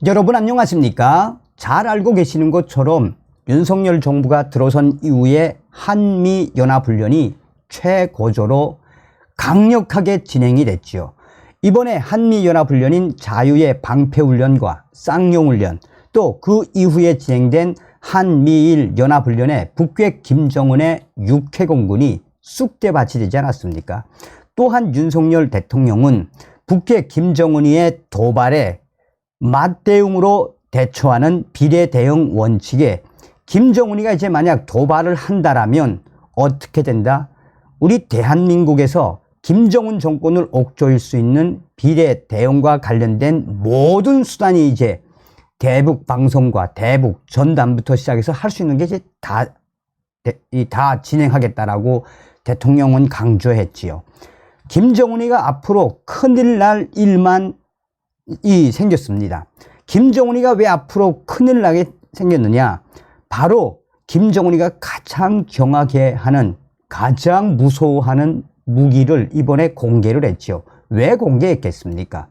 여러분 안녕하십니까? 잘 알고 계시는 것처럼 윤석열 정부가 들어선 이후에 한미연합훈련이 최고조로 강력하게 진행이 됐지요. 이번에 한미연합훈련인 자유의 방패훈련과 쌍용훈련, 또 그 이후에 진행된 한미일 연합훈련에 북괴 김정은의 육해공군이 쑥대밭이 되지 않았습니까? 또한 윤석열 대통령은 북괴 김정은이의 도발에 맞대응으로 대처하는 비례대응 원칙에 김정은이가 이제 만약 도발을 한다라면 어떻게 된다? 우리 대한민국에서 김정은 정권을 옥죄일 수 있는 비례대응과 관련된 모든 수단이 이제 대북 방송과 대북 전단부터 시작해서 할 수 있는 게 이제 다 진행하겠다라고 대통령은 강조했지요. 김정은이가 앞으로 큰일 날 일만 생겼습니다. 김정은이가 왜 앞으로 큰일 나게 생겼느냐? 바로 김정은이가 가장 경하게 하는, 가장 무서워하는 무기를 이번에 공개를 했죠. 왜 공개했겠습니까?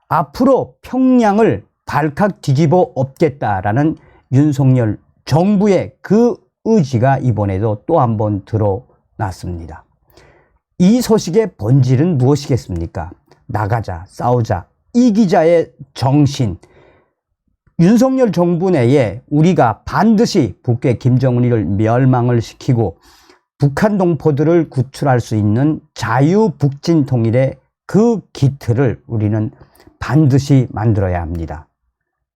앞으로 평양을 발칵 뒤집어 엎겠다라는 윤석열 정부의 그 의지가 이번에도 또 한 번 드러났습니다. 이 소식의 본질은 무엇이겠습니까? 나가자, 싸우자, 이기자의 정신. 윤석열 정부 내에 우리가 반드시 북괴 김정은이를 멸망을 시키고 북한 동포들을 구출할 수 있는 자유북진 통일의 그 기틀을 우리는 반드시 만들어야 합니다.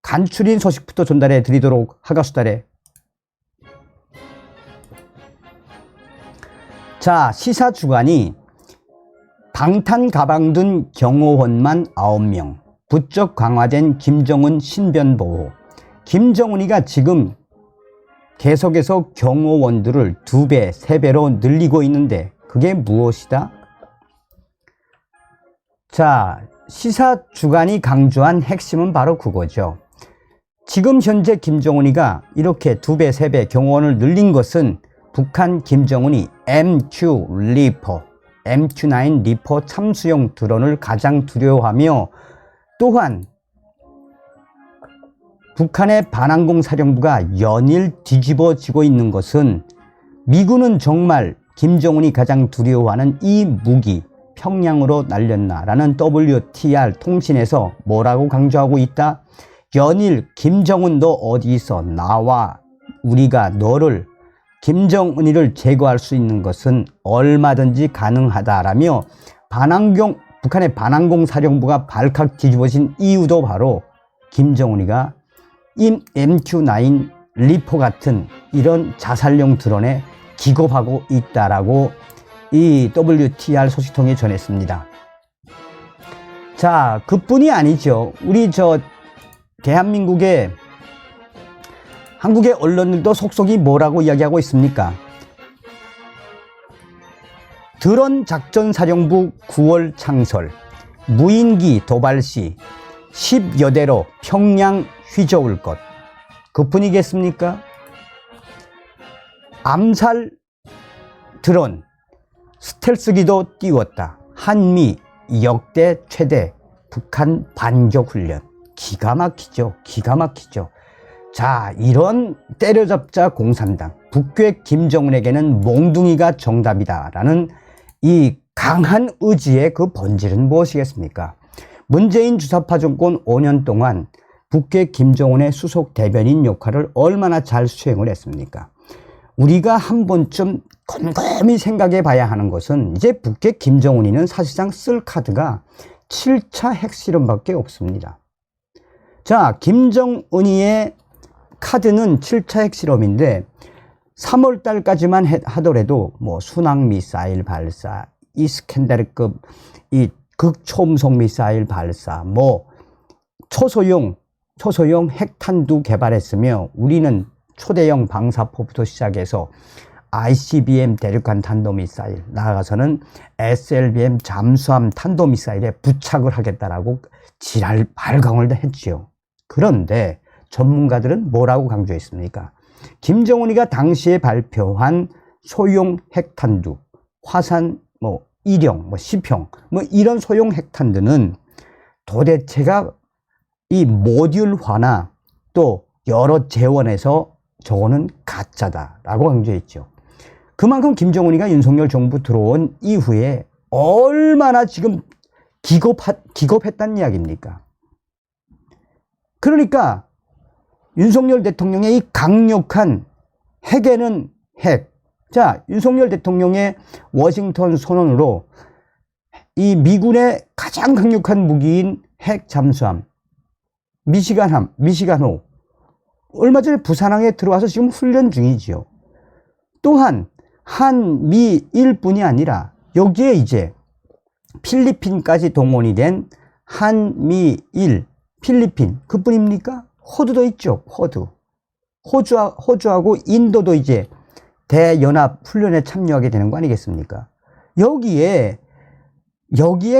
간추린 소식부터 전달해 드리도록 하겠습니다. 자, 시사주간이 방탄 가방 든 경호원만 9명, 부쩍 강화된 김정은 신변보호. 김정은이가 지금 계속해서 경호원들을 2배, 3배로 늘리고 있는데 그게 무엇이다? 자, 시사주간이 강조한 핵심은 바로 그거죠. 지금 현재 김정은이가 이렇게 2배, 3배 경호원을 늘린 것은 북한 김정은이 MQ 리퍼, MQ9 리퍼 참수용 드론을 가장 두려워하며, 또한 북한의 반항공 사령부가 연일 뒤집어지고 있는 것은 미군은 정말 김정은이 가장 두려워하는 이 무기 평양으로 날렸나라는 WTR 통신에서 뭐라고 강조하고 있다? 연일 김정은 너 어디 있어? 나와. 우리가 너를, 김정은이를 제거할 수 있는 것은 얼마든지 가능하다라며 북한의 반항공 사령부가 발칵 뒤집어진 이유도 바로 김정은이가 이 MQ9 리퍼 같은 이런 자살용 드론에 기겁하고 있다라고 이 WTR 소식통이 전했습니다. 자, 그뿐이 아니죠. 우리 대한민국의 한국의 언론들도 속속이 뭐라고 이야기하고 있습니까? 드론 작전사령부 9월 창설, 무인기 도발 시 10여 대로 평양 휘저을 것. 그뿐이겠습니까? 암살 드론, 스텔스기도 띄웠다. 한미 역대 최대 북한 반격 훈련. 기가 막히죠. 기가 막히죠. 자, 이런 때려잡자 공산당, 북괴 김정은에게는 몽둥이가 정답이다라는 이 강한 의지의 그 본질은 무엇이겠습니까? 문재인 주사파 정권 5년 동안 북괴 김정은의 수속 대변인 역할을 얼마나 잘 수행을 했습니까? 우리가 한 번쯤 곰곰이 생각해 봐야 하는 것은 이제 북괴 김정은이는 사실상 쓸 카드가 7차 핵실험밖에 없습니다. 자, 김정은이의 카드는 7차 핵실험인데 3월 달까지만 하더라도 뭐 순항 미사일 발사, 이스캔데르급 이 극초음속 미사일 발사, 뭐 초소형 핵탄두 개발했으며 우리는 초대형 방사포부터 시작해서 ICBM 대륙간 탄도미사일, 나아가서는 SLBM 잠수함 탄도미사일에 부착을 하겠다라고 지랄 발광을 했지요. 그런데 전문가들은 뭐라고 강조했습니까? 김정은이가 당시에 발표한 소형 핵탄두, 화산, 일형, 10형, 이런 소형 핵탄두는 도대체가 이 모듈화나 또 여러 재원에서 저거는 가짜다라고 강조했죠. 그만큼 김정은이가 윤석열 정부 들어온 이후에 얼마나 지금 기겁했다는 이야기입니까? 그러니까 윤석열 대통령의 이 강력한 핵에는 핵. 자, 윤석열 대통령의 워싱턴 선언으로 이 미군의 가장 강력한 무기인 핵 잠수함, 미시간호. 얼마 전에 부산항에 들어와서 지금 훈련 중이지요. 또한 한미일뿐이 아니라 여기에 이제 필리핀까지 동원이 된 한미일, 필리핀 그뿐입니까? 호주도 있죠. 호주하고 인도도 이제 대연합 훈련에 참여하게 되는 거 아니겠습니까? 여기에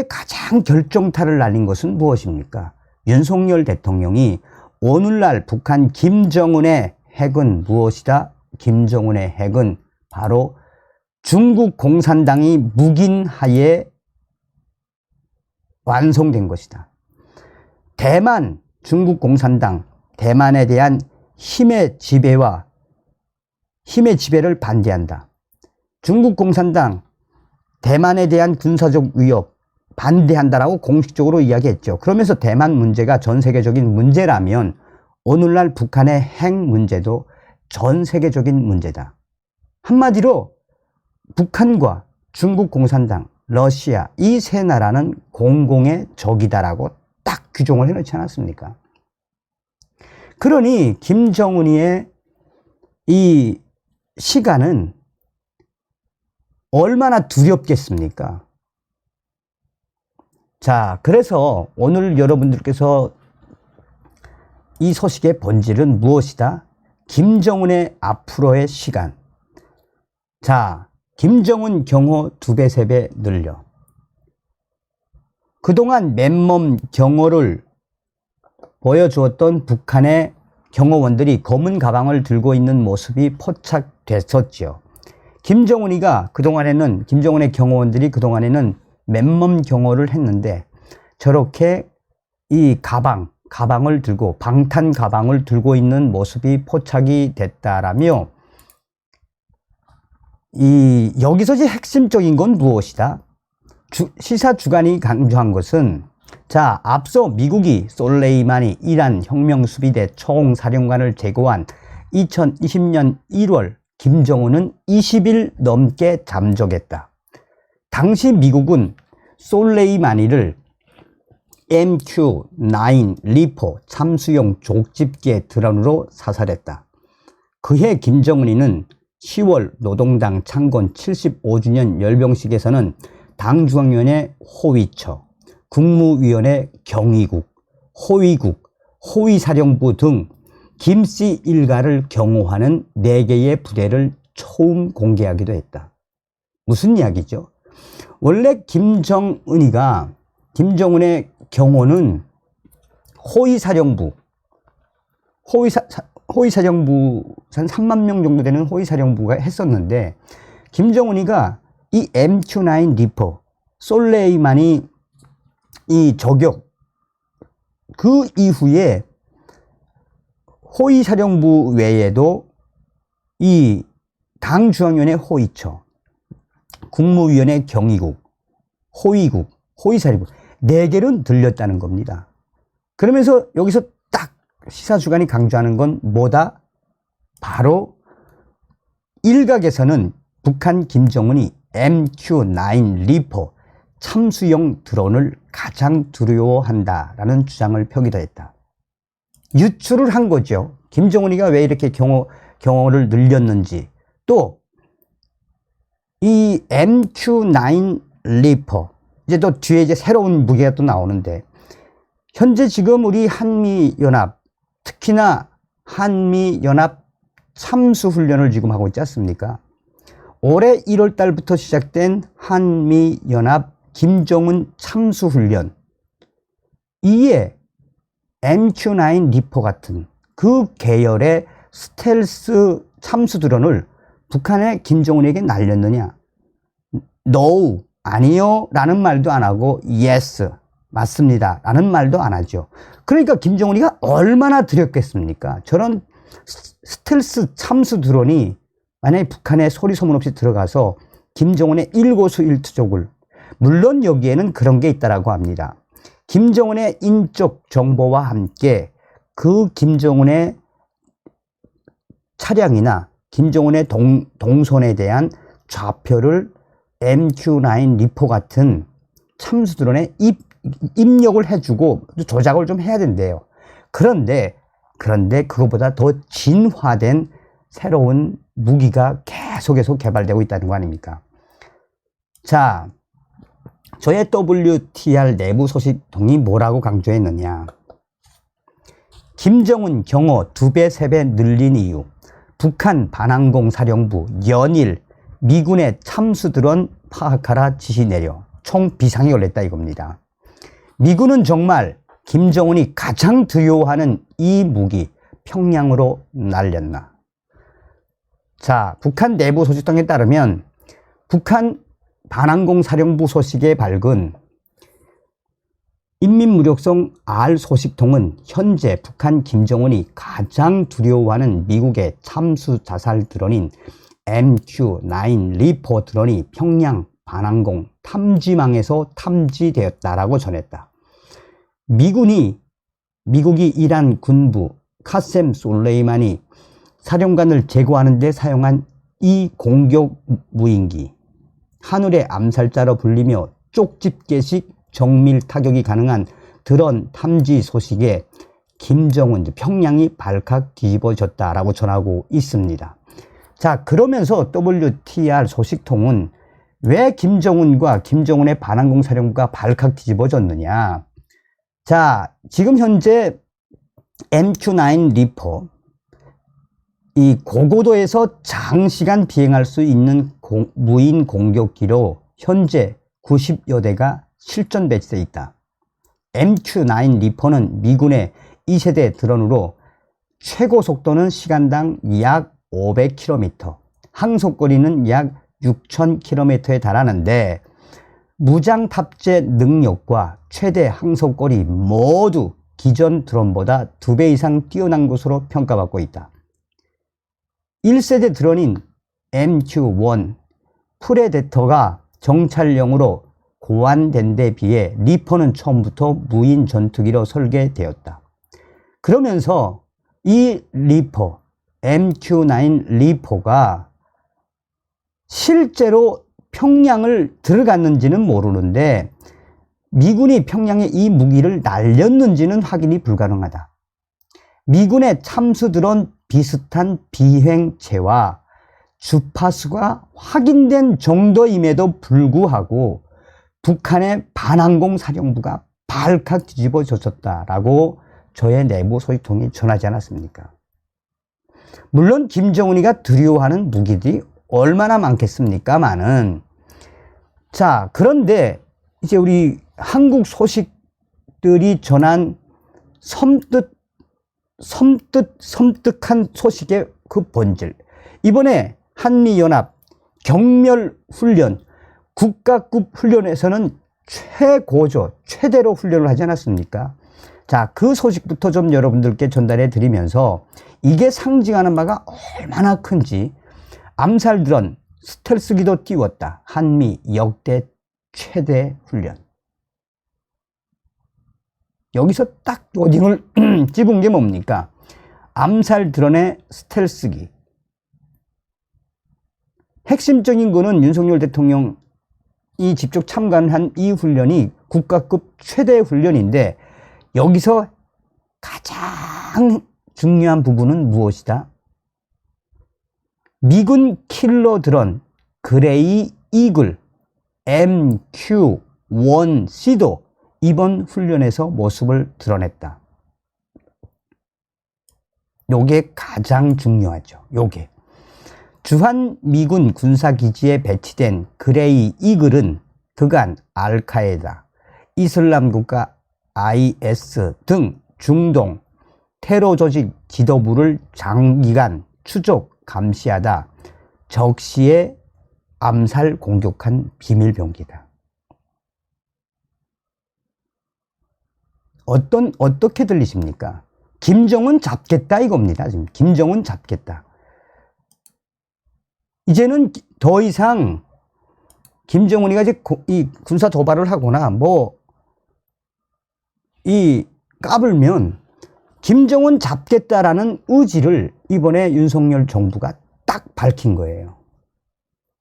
가장 결정타를 날린 것은 무엇입니까? 윤석열 대통령이 오늘날 북한 김정은의 핵은 무엇이다? 김정은의 핵은 바로 중국 공산당이 묵인하에 완성된 것이다. 대만, 중국 공산당, 대만에 대한 힘의 지배를 반대한다. 중국 공산당, 대만에 대한 군사적 위협 반대한다라고 공식적으로 이야기했죠. 그러면서 대만 문제가 전 세계적인 문제라면 오늘날 북한의 핵 문제도 전 세계적인 문제다. 한마디로 북한과 중국 공산당, 러시아 이 세 나라는 공공의 적이다라고 딱 규정을 해놓지 않았습니까? 그러니 김정은이의 이 시간은 얼마나 두렵겠습니까? 자, 그래서 오늘 여러분들께서 이 소식의 본질은 무엇이다? 김정은의 앞으로의 시간. 자, 김정은 경호 2배, 3배 늘려. 그동안 맨몸 경호를 보여주었던 북한의 경호원들이 검은 가방을 들고 있는 모습이 포착됐었지요. 김정은의 경호원들이 그동안에는 맨몸 경호를 했는데 저렇게 이 가방을 들고 방탄 가방을 들고 있는 모습이 포착이 됐다라며 여기서 이제 핵심적인 건 무엇이다? 시사 주간이 강조한 것은 자, 앞서 미국이 솔레이마니 이란 혁명수비대 총사령관을 제거한 2020년 1월 김정은은 20일 넘게 잠적했다. 당시 미국은 솔레이마니를 MQ-9 리퍼 참수용 족집게 드론으로 사살했다. 그해 김정은이는 10월 노동당 창건 75주년 열병식에서는 당중앙위원회 호위처, 국무위원회 경위국, 호위국, 호위사령부 등 김씨 일가를 경호하는 4개의 부대를 처음 공개하기도 했다. 무슨 이야기죠? 원래 김정은의 경호는 호위사령부 한 3만 명 정도 되는 호위사령부가 했었는데 김정은이가 이 MQ-9 리퍼 솔레이마니 이 저격 그 이후에 호위사령부 외에도 이 당중앙위원회 호위처, 국무위원회 경위국, 호위국, 호위사령부 4개는 들렸다는 겁니다. 그러면서 여기서 딱 시사주간이 강조하는 건 뭐다? 바로 일각에서는 북한 김정은이 MQ-9 리퍼 참수용 드론을 가장 두려워한다라는 주장을 펴기도 했다. 유추를 한 거죠. 김정은이가 왜 이렇게 경호를 늘렸는지. 또 이 MQ-9 리퍼 이제 또 뒤에 이제 새로운 무기가 또 나오는데 현재 지금 우리 한미연합 특히나 한미연합 참수훈련을 지금 하고 있지 않습니까? 올해 1월 달부터 시작된 한미연합 김정은 참수훈련 이에 MQ-9 리퍼 같은 그 계열의 스텔스 참수 드론을 북한의 김정은에게 날렸느냐? No, 아니요 라는 말도 안 하고 yes 맞습니다 라는 말도 안 하죠. 그러니까 김정은이가 얼마나 두렵겠습니까? 저런 스텔스 참수 드론이 만약에 북한에 소리 소문 없이 들어가서 김정은의 일거수일투족을, 물론 여기에는 그런 게 있다라고 합니다. 김정은의 인적 정보와 함께 그 김정은의 차량이나 김정은의 동선에 대한 좌표를 MQ-9 리포 같은 참수 드론에 입력을 해주고 조작을 좀 해야 된대요. 그런데 그거보다 더 진화된 새로운 무기가 계속 개발되고 있다는 거 아닙니까? 자, 저의 WTR 내부 소식통이 뭐라고 강조했느냐. 김정은 경호 2배, 3배 늘린 이유. 북한 반항공 사령부 연일 미군의 참수 드론 파악하라 지시 내려 총 비상이 걸렸다 이겁니다. 미군은 정말 김정은이 가장 두려워하는 이 무기 평양으로 날렸나. 자, 북한 내부 소식통에 따르면 북한 반항공 사령부 소식에 밝은 인민무력성 R 소식통은 현재 북한 김정은이 가장 두려워하는 미국의 참수 자살 드론인 MQ-9 리포 드론이 평양 반항공 탐지망에서 탐지되었다라고 전했다. 미국이 이란 군부 카셈 솔레이마니 사령관을 제거하는 데 사용한 이 공격 무인기, 하늘의 암살자로 불리며 쪽집게식 정밀 타격이 가능한 드론 탐지 소식에 김정은 평양이 발칵 뒤집어졌다라고 전하고 있습니다. 자, 그러면서 WTR 소식통은 왜 김정은과 김정은의 반항공 사령부가 발칵 뒤집어졌느냐. 자, 지금 현재 MQ-9 리퍼, 이 고고도에서 장시간 비행할 수 있는 무인 공격기로 현재 90여 대가 실전 배치되어 있다. MQ-9 리퍼는 미군의 2세대 드론으로 최고 속도는 시간당 약 500km, 항속거리는 약 6000km에 달하는데 무장 탑재 능력과 최대 항속거리 모두 기존 드론보다 2배 이상 뛰어난 것으로 평가받고 있다. 1세대 드론인 MQ-1 프레데터가 정찰용으로 고안된 데 비해 리퍼는 처음부터 무인 전투기로 설계되었다. 그러면서 이 리퍼, MQ-9 리퍼가 실제로 평양을 들어갔는지는 모르는데 미군이 평양에 이 무기를 날렸는지는 확인이 불가능하다. 미군의 참수 드론 비슷한 비행체와 주파수가 확인된 정도임에도 불구하고 북한의 반항공 사령부가 발칵 뒤집어졌었다라고 저의 내부 소식통이 전하지 않았습니까? 물론 김정은이가 두려워하는 무기들이 얼마나 많겠습니까마는, 자, 그런데 이제 우리 한국 소식들이 전한 섬뜩한 소식의 그 본질, 이번에 한미연합 경멸훈련, 국가급 훈련에서는 최고조, 최대로 훈련을 하지 않았습니까? 자, 그 소식부터 좀 여러분들께 전달해 드리면서 이게 상징하는 바가 얼마나 큰지. 암살 드론, 스텔스기도 띄웠다. 한미 역대 최대 훈련. 여기서 딱 워딩을 찝은 게 뭡니까? 암살 드론의 스텔스기. 핵심적인 거는 윤석열 대통령이 직접 참관한 이 훈련이 국가급 최대 훈련인데 여기서 가장 중요한 부분은 무엇이다? 미군 킬러 드론 그레이 이글 MQ-1C도 이번 훈련에서 모습을 드러냈다. 요게 가장 중요하죠. 요게. 주한 미군 군사기지에 배치된 그레이 이글은 그간 알카에다, 이슬람국가 IS 등 중동 테러 조직 지도부를 장기간 추적 감시하다 적시에 암살 공격한 비밀병기다. 어떻게 들리십니까? 김정은 잡겠다 이겁니다. 지금 김정은 잡겠다. 이제는 더 이상 김정은이가 이제 이 군사 도발을 하거나 이 까불면 김정은 잡겠다라는 의지를 이번에 윤석열 정부가 딱 밝힌 거예요.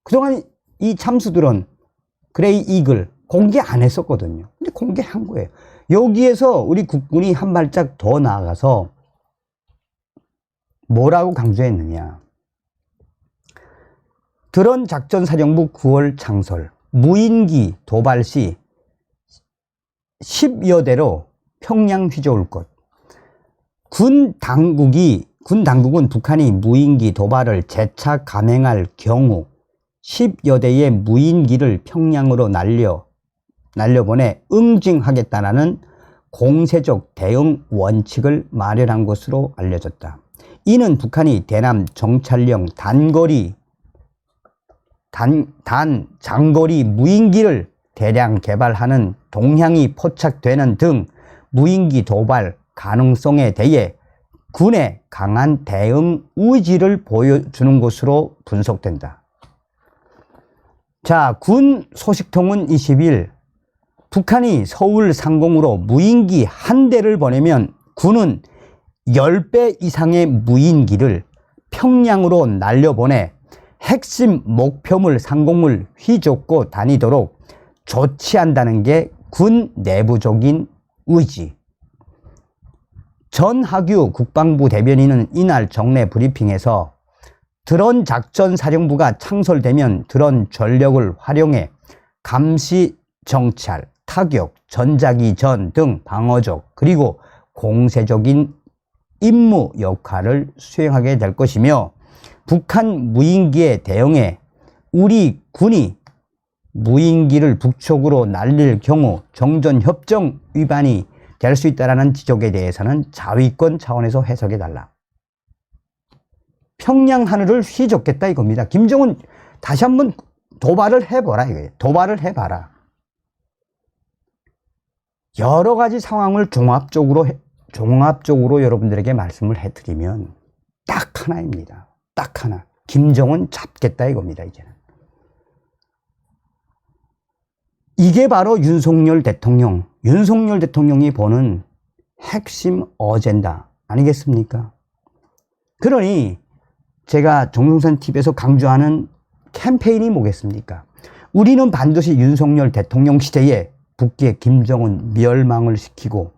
그동안 이 참수들은 그레이 이글 공개 안 했었거든요. 근데 공개한 거예요. 여기에서 우리 국군이 한 발짝 더 나아가서 뭐라고 강조했느냐. 드론 작전사령부 9월 창설, 무인기 도발 시 10여 대로 평양 휘저을 것. 군 당국은 북한이 무인기 도발을 재차 감행할 경우 10여 대의 무인기를 평양으로 날려보내 응징하겠다는 공세적 대응 원칙을 마련한 것으로 알려졌다. 이는 북한이 대남 정찰용 장거리 무인기를 대량 개발하는 동향이 포착되는 등 무인기 도발 가능성에 대해 군의 강한 대응 의지를 보여주는 것으로 분석된다. 자, 군 소식통은 20일 북한이 서울 상공으로 무인기 한 대를 보내면 군은 10배 이상의 무인기를 평양으로 날려보내 핵심 목표물 상공을 휘젓고 다니도록 조치한다는 게 군 내부적인 의지. 전하규 국방부 대변인은 이날 정례 브리핑에서 드론 작전사령부가 창설되면 드론 전력을 활용해 감시, 정찰, 타격, 전자기전 등 방어적 그리고 공세적인 임무 역할을 수행하게 될 것이며 북한 무인기에 대응해 우리 군이 무인기를 북쪽으로 날릴 경우 정전협정 위반이 될 수 있다는 지적에 대해서는 자위권 차원에서 해석해달라. 평양 하늘을 휘젓겠다 이겁니다. 김정은 다시 한번 도발을 해보라 이거예요. 도발을 해봐라. 여러 가지 상황을 종합적으로 여러분들에게 말씀을 해드리면 딱 하나입니다. 딱 하나. 김정은 잡겠다 이겁니다. 이제는. 이게 바로 윤석열 대통령이 보는 핵심 어젠다 아니겠습니까? 그러니 제가 정동산 TV에서 강조하는 캠페인이 뭐겠습니까? 우리는 반드시 윤석열 대통령 시대에 북기의 김정은 멸망을 시키고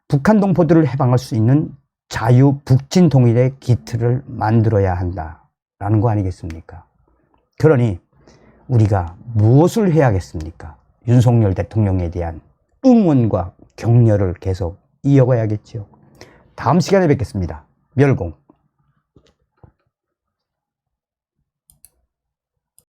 북한 동포들을 해방할 수 있는 자유 북진 통일의 기틀을 만들어야 한다라는 거 아니겠습니까? 그러니 우리가 무엇을 해야겠습니까? 윤석열 대통령에 대한 응원과 격려를 계속 이어가야겠죠. 다음 시간에 뵙겠습니다. 멸공.